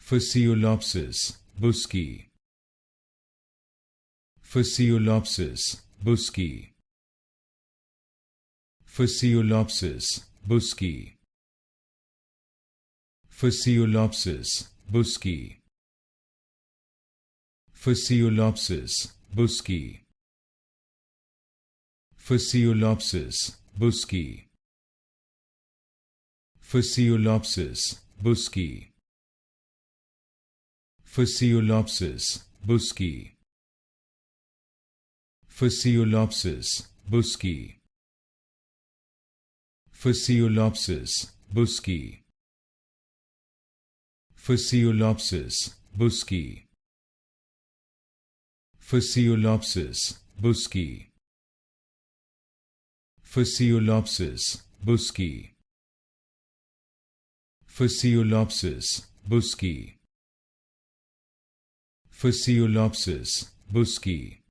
Fasciolopsis Buski. Fasciolopsis Buski. Fasciolopsis Buski. Fasciolopsis Buski. Fasciolopsis Buski. Fasciolopsis Buski. Fasciolopsis Buski. Fasciolopsis Buski. Fasciolopsis Buski. Fasciolopsis Buski. Fasciolopsis Buski. Fasciolopsis Buski. Fasciolopsis Buski. Fasciolopsis Buski. Fasciolopsis Buski.